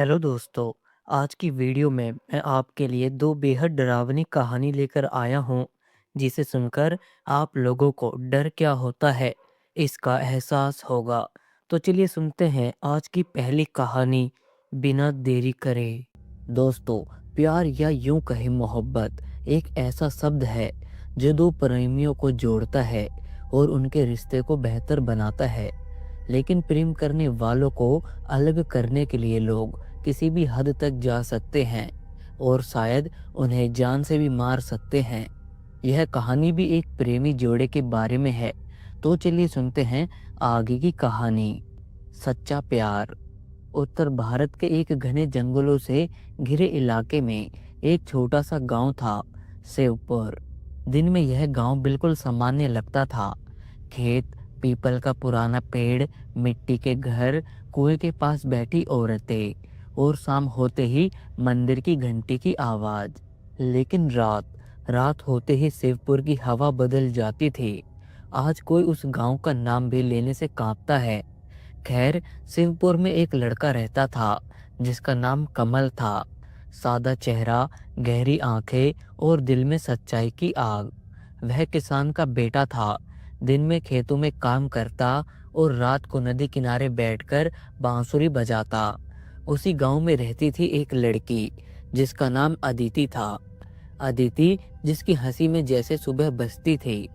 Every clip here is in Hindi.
हेलो दोस्तों। आज की वीडियो में मैं आपके लिए दो बेहद डरावनी कहानी लेकर आया हूँ, जिसे सुनकर आप लोगों को डर क्या होता है इसका एहसास होगा। तो चलिए सुनते हैं आज की पहली कहानी बिना देरी करे। दोस्तों, प्यार या यूं कहें मोहब्बत एक ऐसा शब्द है जो दो प्रेमियों को जोड़ता है और उनके रिश्ते को बेहतर बनाता है। लेकिन प्रेम करने वालों को अलग करने के लिए लोग किसी भी हद तक जा सकते हैं और शायद उन्हें जान से भी मार सकते हैं। यह कहानी भी एक प्रेमी जोड़े के बारे में है। तो चलिए सुनते हैं आगे की कहानी। सच्चा प्यार। उत्तर भारत के एक घने जंगलों से घिरे इलाके में एक छोटा सा गांव था, शिवपुर। दिन में यह गांव बिल्कुल सामान्य लगता था। खेत, पीपल का पुराना पेड़, मिट्टी के घर, कुएं के पास बैठी औरतें और शाम होते ही मंदिर की घंटी की आवाज। लेकिन रात रात होते ही शिवपुर की हवा बदल जाती थी। आज कोई उस गांव का नाम भी लेने से कांपता है। खैर, शिवपुर में एक लड़का रहता था जिसका नाम कमल था। सादा चेहरा, गहरी आंखें और दिल में सच्चाई की आग। वह किसान का बेटा था। दिन में खेतों में काम करता और रात को नदी किनारे बैठकर बांसुरी बजाता। उसी गांव में रहती थी एक लड़की जिसका नाम अदिति था। अदिति, जिसकी हंसी में जैसे सुबह बसती थी,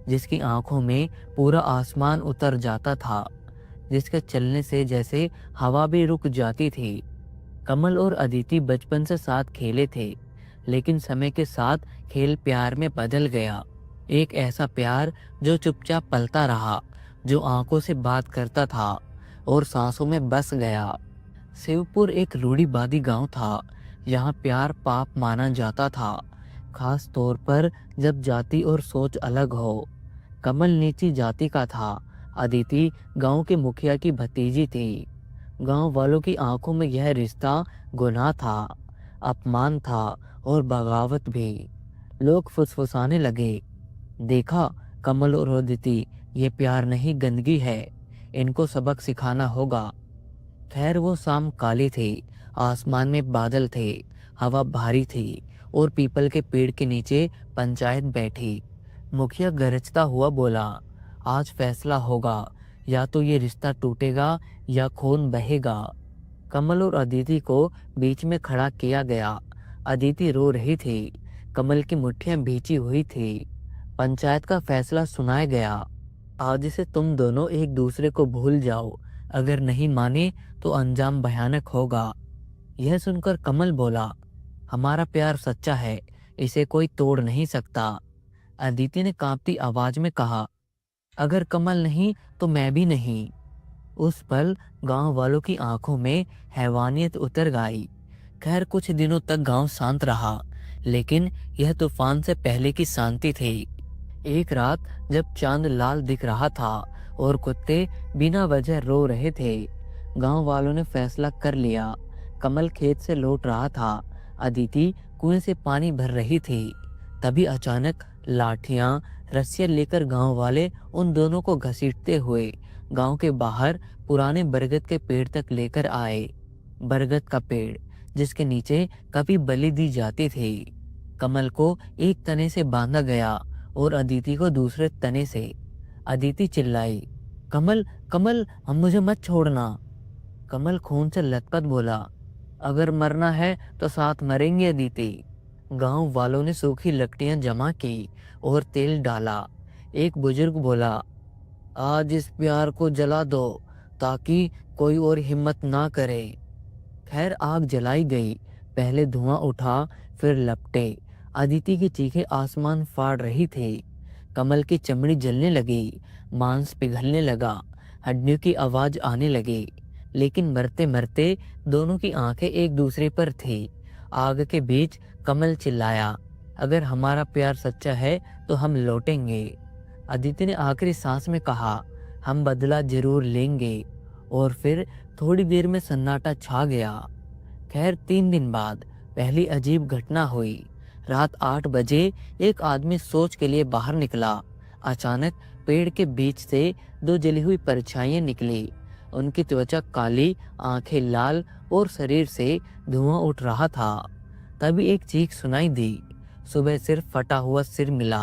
जिसकी आंखों में पूरा आसमान उतर जाता था, जिसके चलने से जैसे हवा भी रुक जाती थी। कमल और अदिति बचपन से साथ खेले थे, लेकिन समय के साथ खेल प्यार में बदल गया। एक ऐसा प्यार जो चुपचाप पलता रहा, जो आंखों से बात करता था और सांसों में बस गया। शिवपुर एक रूढ़िवादी गांव था। यहाँ प्यार पाप माना जाता था, खास तौर पर जब जाति और सोच अलग हो। कमल नीची जाति का था। अदिति गांव के मुखिया की भतीजी थी। गांव वालों की आंखों में यह रिश्ता गुनाह था, अपमान था और बगावत भी। लोग फुसफुसाने लगे, देखा कमल और अदिति, ये प्यार नहीं गंदगी है, इनको सबक सिखाना होगा। खैर, वो शाम काली थी। आसमान में बादल थे, हवा भारी थी और पीपल के पेड़ के नीचे पंचायत बैठी। मुखिया गरजता हुआ बोला, आज फैसला होगा, या तो ये रिश्ता टूटेगा या खून बहेगा। कमल और अदिति को बीच में खड़ा किया गया। अदिति रो रही थी, कमल की मुट्ठियां भींची हुई थी। पंचायत का फैसला सुनाया गया, आज से तुम दोनों एक दूसरे को भूल जाओ, अगर नहीं माने तो अंजाम भयानक होगा। यह सुनकर कमल बोला, हमारा प्यार सच्चा है, इसे कोई तोड़ नहीं सकता। अदिति ने कांपती आवाज में कहा, अगर कमल नहीं तो मैं भी नहीं। उस पल गांव वालों की आंखों में हैवानियत उतर गई। खैर, कुछ दिनों तक गांव शांत रहा, लेकिन यह तूफान से पहले की शांति थी। एक रात जब चांद लाल दिख रहा था और कुत्ते बिना वजह रो रहे थे, गांव वालों ने फैसला कर लिया। कमल खेत से लौट रहा था, अदिति कुएं से पानी भर रही थी। तभी अचानक लाठियां, रस्सियां लेकर गांव वाले उन दोनों को घसीटते हुए गांव के बाहर पुराने बरगद के पेड़ तक लेकर आए। बरगद का पेड़ जिसके नीचे कभी बलि दी जाती थी। कमल को एक तने से बांधा गया और अदिति को दूसरे तने से। अदिति चिल्लाई, कमल कमल, हम मुझे मत छोड़ना। कमल खून से लथपथ बोला, अगर मरना है तो साथ मरेंगे अदिति। गांव वालों ने सूखी लकड़ियां जमा की और तेल डाला। एक बुजुर्ग बोला, आज इस प्यार को जला दो ताकि कोई और हिम्मत ना करे। खैर, आग जलाई गई। पहले धुआं उठा, फिर लपटे। अदिति की चीखें आसमान फाड़ रही थी। कमल की चमड़ी जलने लगी, मांस पिघलने लगा, हड्डियों की आवाज आने लगी। लेकिन मरते मरते दोनों की आंखें एक दूसरे पर थी। आग के बीच कमल चिल्लाया, अगर हमारा प्यार सच्चा है तो हम लौटेंगे। अदिति ने आखिरी सांस में कहा, हम बदला जरूर लेंगे। और फिर थोड़ी देर में सन्नाटा छा गया। खैर, 3 दिन बाद पहली अजीब घटना हुई। रात 8 बजे एक आदमी सोच के लिए बाहर निकला। अचानक पेड़ के बीच से 2 जली हुई परछाइयां निकली। उनकी त्वचा काली, आंखें लाल और शरीर से धुआं उठ रहा था। तभी एक चीख सुनाई दी। सुबह सिर्फ फटा हुआ सिर मिला।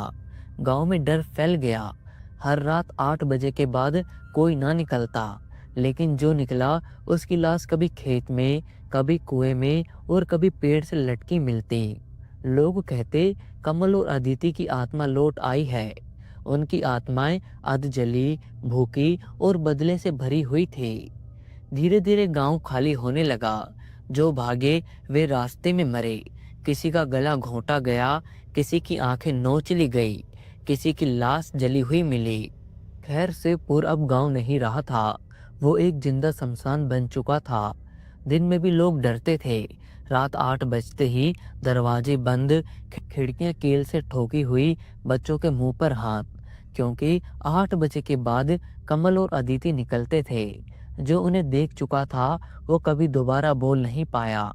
गांव में डर फैल गया। हर रात 8 बजे के बाद कोई ना निकलता, लेकिन जो निकला उसकी लाश कभी खेत में, कभी कुएं में और कभी पेड़ से लटकी मिलती। लोग कहते कमल और अदिति की आत्मा लौट आई है। उनकी आत्माएं अध जली, भूखी और बदले से भरी हुई थी। धीरे धीरे गांव खाली होने लगा। जो भागे वे रास्ते में मरे। किसी का गला घोंटा गया, किसी की आंखें नोच ली गई, किसी की लाश जली हुई मिली। खैर शिवपुर अब गांव नहीं रहा था। वो एक जिंदा शमशान बन चुका था। दिन में भी लोग डरते थे। रात 8 बजते ही दरवाजे बंद, खिड़कियां कील से ठोकी हुई, बच्चों के मुंह पर हाथ, क्योंकि 8 बजे के बाद कमल और अदिति निकलते थे। जो उन्हें देख चुका था वो कभी दोबारा बोल नहीं पाया।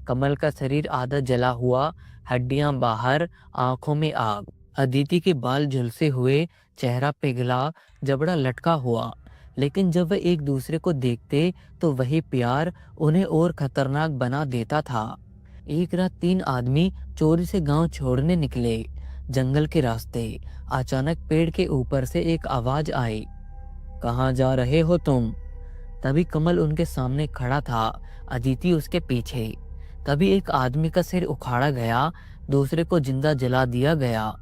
कमल का शरीर आधा जला हुआ, हड्डियां बाहर, आंखों में आग। अदिति के बाल झुलसे हुए, चेहरा पिघला, जबड़ा लटका हुआ। लेकिन जब वे एक दूसरे को देखते तो वही प्यार उन्हें और खतरनाक बना देता था। एक रात 3 आदमी चोरी से गांव छोड़ने निकले, जंगल के रास्ते। अचानक पेड़ के ऊपर से एक आवाज आई, कहाँ जा रहे हो तुम? तभी कमल उनके सामने खड़ा था, अदिति उसके पीछे। तभी एक आदमी का सिर उखाड़ा गया, दूसरे को जिंदा जला दिया गया,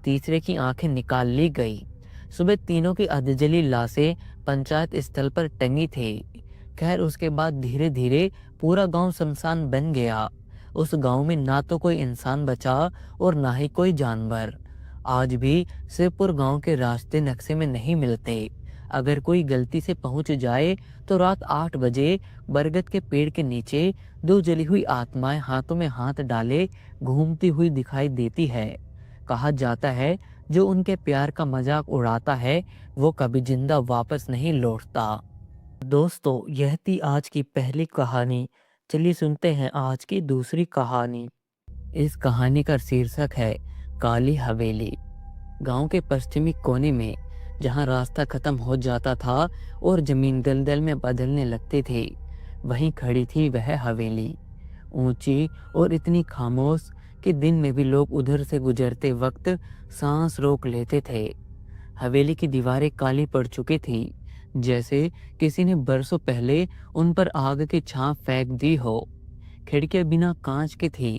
तीसरे की आंखें निकाल ली गई। सुबह तीनों की अधजली लाशें पंचायत स्थल पर टंगी थी। खैर उसके बाद धीरे धीरे पूरा गांव शमशान बन गया। उस गांव में ना तो कोई इंसान बचा और ना ही कोई जानवर। आज भी शिवपुर गांव के रास्ते नक्शे में नहीं मिलते। अगर कोई गलती से पहुंच जाए तो रात 8 बजे बरगद के पेड़ के नीचे 2 जली हुई आत्माएं हाथों में हाथ डाले घूमती हुई दिखाई देती है। कहा जाता है जो उनके प्यार का मजाक उड़ाता है वो कभी जिंदा वापस नहीं लौटता। दोस्तों यह थी आज की पहली कहानी। चलिए सुनते हैं आज की दूसरी कहानी। इस कहानी का शीर्षक है काली हवेली। गांव के पश्चिमी कोने में, जहां रास्ता खत्म हो जाता था और जमीन दलदल में बदलने लगती थी, वहीं खड़ी थी वह हवेली। ऊंची और इतनी खामोश कि दिन में भी लोग उधर से गुजरते वक्त सांस रोक लेते थे। हवेली की दीवारें काली पड़ चुकी थी, जैसे किसी ने बरसों पहले उन पर आग की छाप फेंक दी हो। खिड़कियां बिना कांच की थी,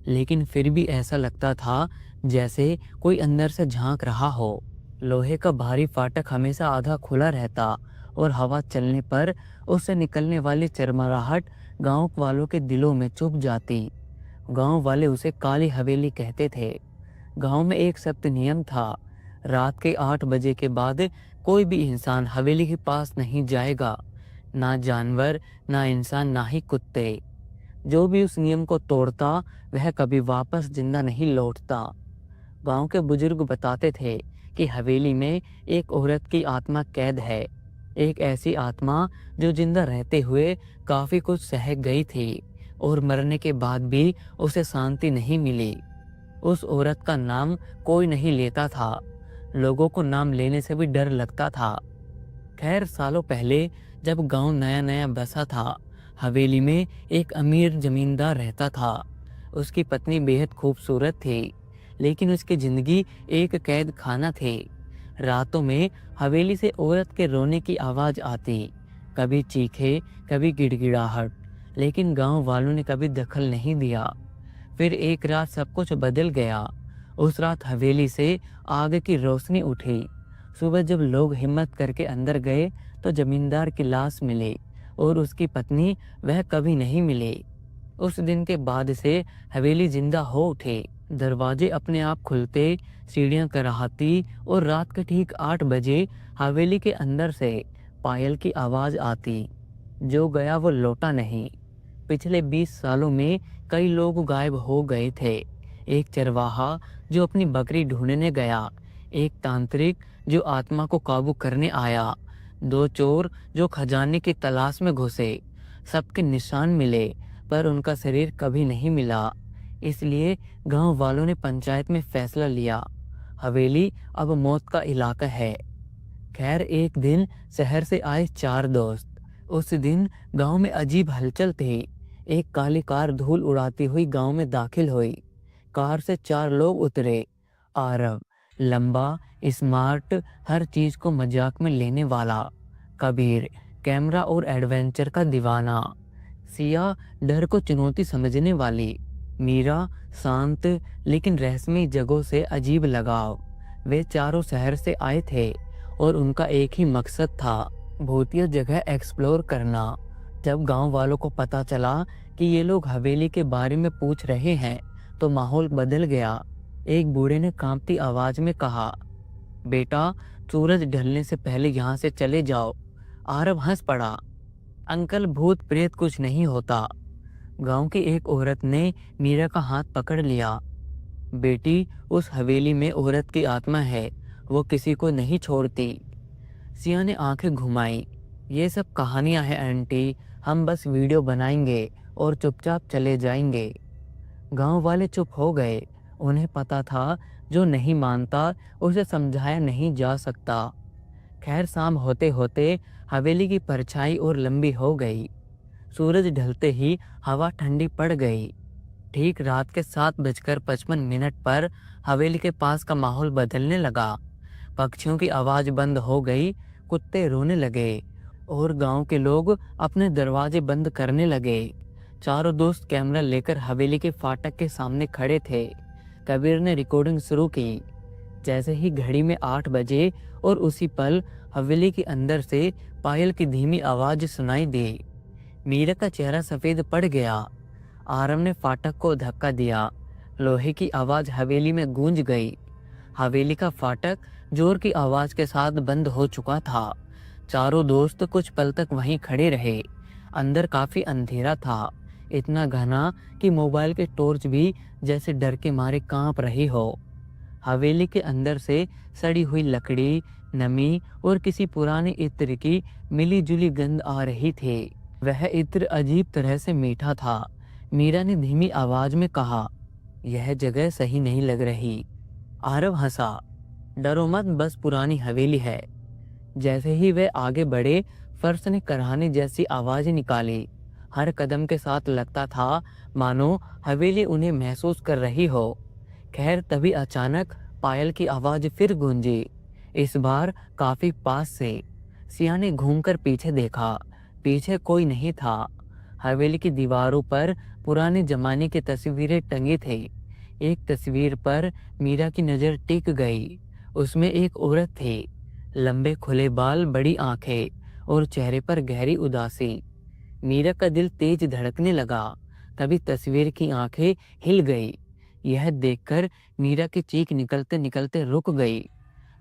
लेकिन फिर भी ऐसा लगता था जैसे कोई अंदर से झांक रहा हो। लोहे का भारी फाटक हमेशा आधा खुला रहता और हवा चलने पर उससे निकलने वाली चरमराहट गांव वालों के दिलों में चुभ जाती। गांव वाले उसे काली हवेली कहते थे। गांव में एक सख्त नियम था, रात के 8 बजे के बाद कोई भी इंसान हवेली के पास नहीं जाएगा। ना जानवर, ना इंसान, ना ही कुत्ते। जो भी उस नियम को तोड़ता वह कभी वापस जिंदा नहीं लौटता। गांव के बुजुर्ग बताते थे कि हवेली में एक औरत की आत्मा कैद है। एक ऐसी आत्मा जो जिंदा रहते हुए काफी कुछ सह गई थी और मरने के बाद भी उसे शांति नहीं मिली। उस औरत का नाम कोई नहीं लेता था। लोगों को नाम लेने से भी डर लगता था। खैर सालों पहले जब गांव नया नया बसा था, हवेली में एक अमीर जमींदार रहता था। उसकी पत्नी बेहद खूबसूरत थी, लेकिन उसकी जिंदगी एक कैद खाना थी। रातों में हवेली से औरत के रोने की आवाज आती, कभी चीखे, कभी गिड़गिड़ाहट, लेकिन गांव वालों ने कभी दखल नहीं दिया। फिर एक रात सब कुछ बदल गया। उस रात हवेली से आग की रोशनी उठी। सुबह जब लोग हिम्मत करके अंदर गए तो जमींदार की लाश मिली और उसकी पत्नी वह कभी नहीं मिली। उस दिन के बाद से हवेली जिंदा हो उठी। दरवाजे अपने आप खुलते, सीढ़ियां कराहती और रात के ठीक 8 बजे हवेली के अंदर से पायल की आवाज आती। जो गया वो लौटा नहीं। पिछले 20 सालों में कई लोग गायब हो गए थे। एक चरवाहा जो अपनी बकरी ढूंढने गया, एक तांत्रिक जो आत्मा को काबू करने आया, 2 चोर जो खजाने की तलाश में घुसे। सबके निशान मिले पर उनका शरीर कभी नहीं मिला। इसलिए गांव वालों ने पंचायत में फैसला लिया, हवेली अब मौत का इलाका है। खैर एक दिन शहर से आए 4 दोस्त। उस दिन गांव में अजीब हलचल थी। एक काली कार धूल उड़ाती हुई गांव में दाखिल हुई। कार से 4 लोग उतरे। आरव, लंबा, स्मार्ट, हर चीज को मजाक में लेने वाला। कबीर, कैमरा और एडवेंचर का दीवाना। सिया, डर को चुनौती समझने वाली। मीरा, शांत लेकिन रहस्यमयी जगहों से अजीब लगाव। वे चारों शहर से आए थे और उनका एक ही मकसद था, भूतिया जगह एक्सप्लोर करना। जब गांव वालों को पता चला कि ये लोग हवेली के बारे में पूछ रहे हैं तो माहौल बदल गया। एक बूढ़े ने कांपती आवाज में कहा, बेटा, सूरज ढलने से पहले यहाँ से चले जाओ। आरव हंस पड़ा। अंकल, भूत प्रेत कुछ नहीं होता। गांव की एक औरत ने मीरा का हाथ पकड़ लिया। बेटी, उस हवेली में औरत की आत्मा है, वो किसी को नहीं छोड़ती। सिया ने आंखें घुमाई। ये सब कहानियां हैं आंटी, हम बस वीडियो बनाएंगे और चुपचाप चले जाएंगे। गांव वाले चुप हो गए। उन्हें पता था, जो नहीं मानता उसे समझाया नहीं जा सकता। खैर, शाम होते होते हवेली की परछाई और लंबी हो गई। सूरज ढलते ही हवा ठंडी पड़ गई। ठीक रात के 7:55 पर हवेली के पास का माहौल बदलने लगा। पक्षियों की आवाज बंद हो गई, कुत्ते रोने लगे और गांव के लोग अपने दरवाजे बंद करने लगे। चारों दोस्त कैमरा लेकर हवेली के फाटक के सामने खड़े थे। कबीर ने रिकॉर्डिंग शुरू की। जैसे ही घड़ी में 8 बजे और उसी पल हवेली के अंदर से पायल की धीमी आवाज सुनाई दी। मीरा का चेहरा सफेद पड़ गया। आरव ने फाटक को धक्का दिया। लोहे की आवाज हवेली में गूंज गई। हवेली का फाटक जोर की आवाज के साथ बंद हो चुका था। चारों दोस्त कुछ पल तक वहीं खड़े रहे। अंदर काफी अंधेरा था, इतना घना कि मोबाइल के टॉर्च भी जैसे डर के मारे कांप रही हो। हवेली के अंदर से सड़ी हुई लकड़ी, नमी और किसी पुराने इत्र की मिली जुली गंध आ रही थी। वह इत्र अजीब तरह से मीठा था। मीरा ने धीमी आवाज में कहा, यह जगह सही नहीं लग रही। आरव हंसा। डरो मत, बस पुरानी हवेली है। जैसे ही वे आगे बढ़े, फर्श ने कराहने जैसी आवाज निकाली। हर कदम के साथ लगता था मानो हवेली उन्हें महसूस कर रही हो। खैर, तभी अचानक पायल की आवाज फिर गूंजी, इस बार काफी पास से। सिया ने घूमकर पीछे देखा। पीछे कोई नहीं था। हवेली की दीवारों पर पुराने जमाने की तस्वीरें टंगी थी। एक तस्वीर पर मीरा की नजर टिक गई। उसमें एक औरत थी, लंबे खुले बाल, बड़ी आंखें और चेहरे पर गहरी उदासी। मीरा का दिल तेज धड़कने लगा। तभी तस्वीर की आंखें हिल गई। यह देखकर मीरा की चीख निकलते निकलते रुक गई।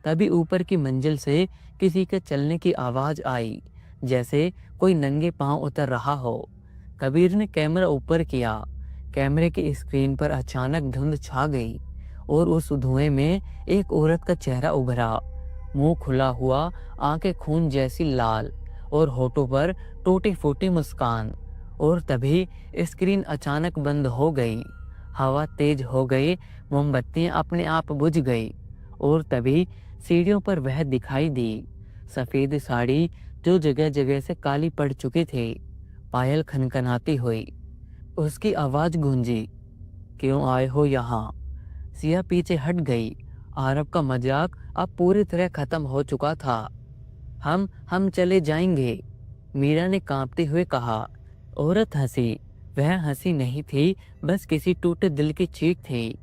तभी ऊपर की मंजिल से किसी के चलने की आवाज आई, जैसे कोई नंगे पांव उतर रहा हो। कबीर ने कैमरा ऊपर किया। कैमरे की स्क्रीन पर अचानक धुंध छा गई और उस धुएं में एक औरत का चेहरा उभरा, मुंह खुला हुआ, आंखें खून जैसी लाल और होठों पर टूटी फूटी मुस्कान। और तभी स्क्रीन अचानक बंद हो गई। हवा तेज हो गई, मोमबत्तियां अपने आप बुझ गई और तभी सीढ़ियों पर वह दिखाई दी, सफेद साड़ी जो जगह जगह से काली पड़ चुकी थी, पायल खनखनाती हुई। उसकी आवाज गूंजी, क्यों आए हो यहाँ? सिया पीछे हट गई। आरव का मजाक अब पूरी तरह खत्म हो चुका था। हम चले जाएंगे, मीरा ने कांपते हुए कहा। औरत हंसी। वह हंसी नहीं थी, बस किसी टूटे दिल की चीख थी।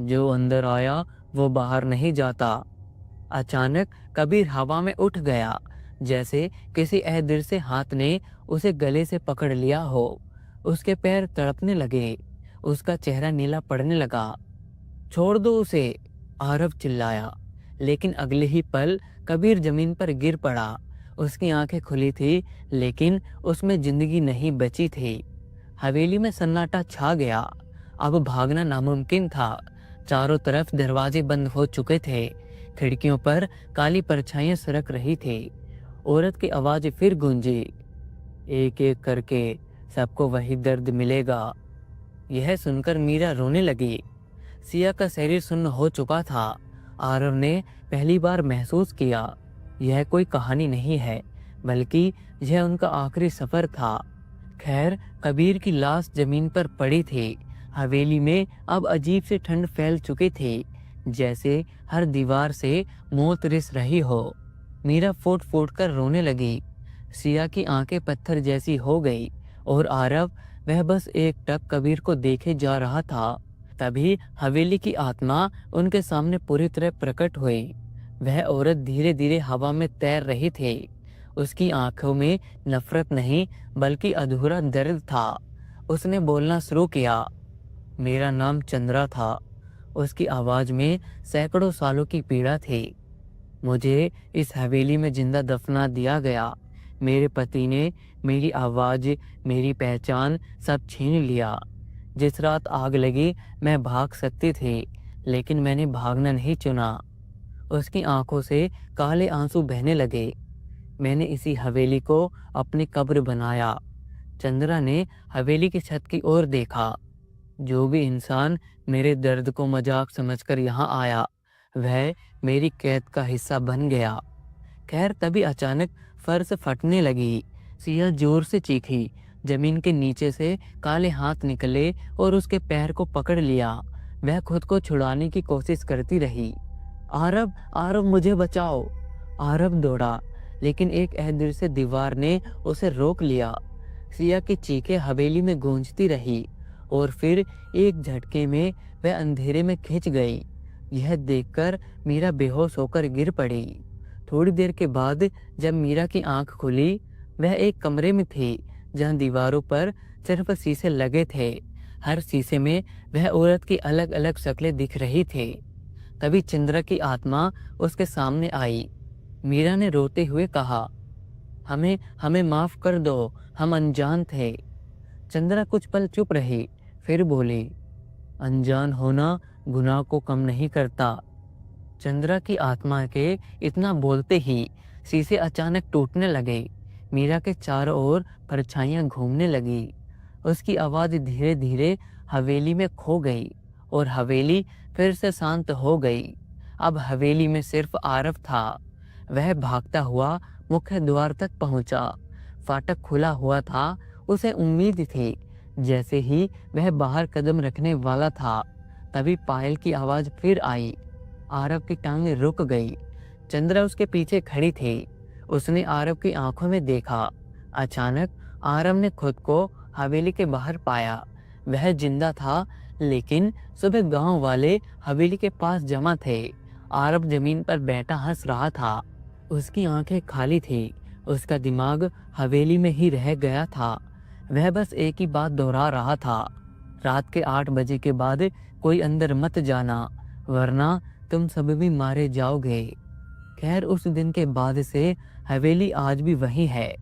जो अंदर आया वो बाहर नहीं जाता। अचानक कबीर हवा में उठ गया, जैसे किसी अदृश्य हाथ ने उसे गले से पकड़ लिया हो। उसके पैर तड़पने लगे, उसका चेहरा नीला पड़ने लगा। छोड़ दो उसे, आरव चिल्लाया। लेकिन अगले ही पल कबीर जमीन पर गिर पड़ा। उसकी आंखें खुली थी, लेकिन उसमें जिंदगी नहीं बची थी। हवेली में सन्नाटा छा गया। अब भागना नामुमकिन था। चारों तरफ दरवाजे बंद हो चुके थे। खिड़कियों पर काली परछाइयां सरक रही थी। औरत की आवाज फिर गूंजी, एक एक करके सबको वही दर्द मिलेगा। यह सुनकर मीरा रोने लगी। सिया का शरीर सुन्न हो चुका था। आरव ने पहली बार महसूस किया, यह कोई कहानी नहीं है, बल्कि यह उनका आखिरी सफर था। खैर, कबीर की लाश जमीन पर पड़ी थी। हवेली में अब अजीब सी ठंड फैल चुकी थी, जैसे हर दीवार से मौत रिस रही हो। मीरा फूट फूट कर रोने लगी। सिया की आंखें पत्थर जैसी हो गई और आरव, वह बस एक टक कबीर को देखे जा रहा था। तभी हवेली की आत्मा उनके सामने पूरी तरह प्रकट हुई। वह औरत धीरे धीरे हवा में तैर रही थी। उसकी आंखों में नफरत नहीं, बल्कि अधूरा दर्द था। उसने बोलना शुरू किया। मेरा नाम चंद्रा था। उसकी आवाज में सैकड़ों सालों की पीड़ा थी। मुझे इस हवेली में जिंदा दफना दिया गया। मेरे पति ने मेरी आवाज, मेरी पहचान सब छीन लिया। जिस रात आग लगी, मैं भाग सकती थी, लेकिन मैंने भागना नहीं चुना। उसकी आंखों से काले आंसू बहने लगे। मैंने इसी हवेली को अपनी कब्र बनाया। चंद्रा ने हवेली की छत की ओर देखा। जो भी इंसान मेरे दर्द को मजाक समझकर यहाँ आया, वह मेरी कैद का हिस्सा बन गया। खैर, तभी अचानक फर्श फटने लगी। सिया जोर से चीखी। जमीन के नीचे से काले हाथ निकले और उसके पैर को पकड़ लिया। वह खुद को छुड़ाने की कोशिश करती रही। आरव, आरव, मुझे बचाओ। आरव दौड़ा, लेकिन एक अदृश्य दीवार ने उसे रोक लिया। सिया की चीखें हवेली में गूंजती रही और फिर एक झटके में वह अंधेरे में खिंच गई। यह देखकर मीरा बेहोश होकर गिर पड़ी। थोड़ी देर के बाद जब मीरा की आंख खुली, वह एक कमरे में थी जहां दीवारों पर सिर्फ शीशे लगे थे। हर शीशे में वह औरत की अलग अलग शक्लें दिख रही थी। तभी चंद्रा की आत्मा उसके सामने आई। मीरा ने रोते हुए कहा, हमें हमें माफ कर दो, हम अनजान थे। चंद्रा कुछ पल चुप रही, फिर बोली, अनजान होना गुनाह को कम नहीं करता। चंद्रा की आत्मा के इतना बोलते ही शीशे अचानक टूटने लगे। मीरा के चारों ओर परछाइयां घूमने लगी। उसकी आवाज धीरे धीरे हवेली में खो गई और हवेली फिर से शांत हो गई। अब हवेली में सिर्फ आरव था। वह भागता हुआ मुख्य द्वार तक पहुंचा। फाटक खुला हुआ था। उसे उम्मीद थी। जैसे ही वह बाहर कदम रखने वाला था, तभी पायल की आवाज फिर आई। आरव की टांगें रुक गई। चंद्रा उसके पीछे खड़ी थी। उसने आरव की आंखों में देखा। अचानक आरव ने खुद को हवेली के बाहर पाया। वह जिंदा था, लेकिन सुबह गांव वाले हवेली के पास जमा थे। आरव जमीन पर बैठा हंस रहा था। उसकी आंखें खाली थी। उसका दिमाग हवेली में ही रह गया था। वह बस एक ही बात दोहरा रहा था, रात के 8 बजे के बाद कोई अंदर मत जाना, वरना तुम सब भी मारे जाओगे। खैर, उस दिन के बाद से हवेली आज भी वही है।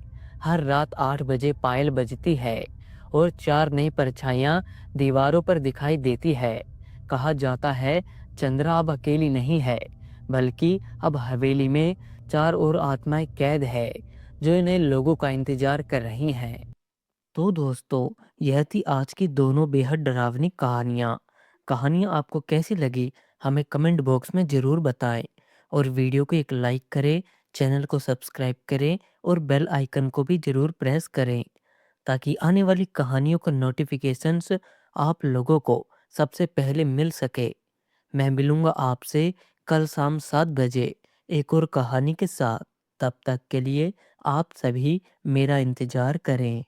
हर रात 8 बजे पायल बजती है और 4 नई परछाइयां दीवारों पर दिखाई देती है। कहा जाता है चंद्रा अब अकेली नहीं है, बल्कि अब हवेली में 4 और आत्माएं कैद है, जो इन्हें लोगों का इंतजार कर रही हैं। तो दोस्तों, यह थी आज की दोनों बेहद डरावनी कहानियाँ। कहानियाँ आपको कैसी लगी, हमें कमेंट बॉक्स में ज़रूर बताएं और वीडियो को एक लाइक करें, चैनल को सब्सक्राइब करें और बेल आइकन को भी ज़रूर प्रेस करें, ताकि आने वाली कहानियों का नोटिफिकेशंस आप लोगों को सबसे पहले मिल सके। मैं मिलूँगा आपसे कल शाम 7 बजे एक और कहानी के साथ। तब तक के लिए आप सभी मेरा इंतज़ार करें।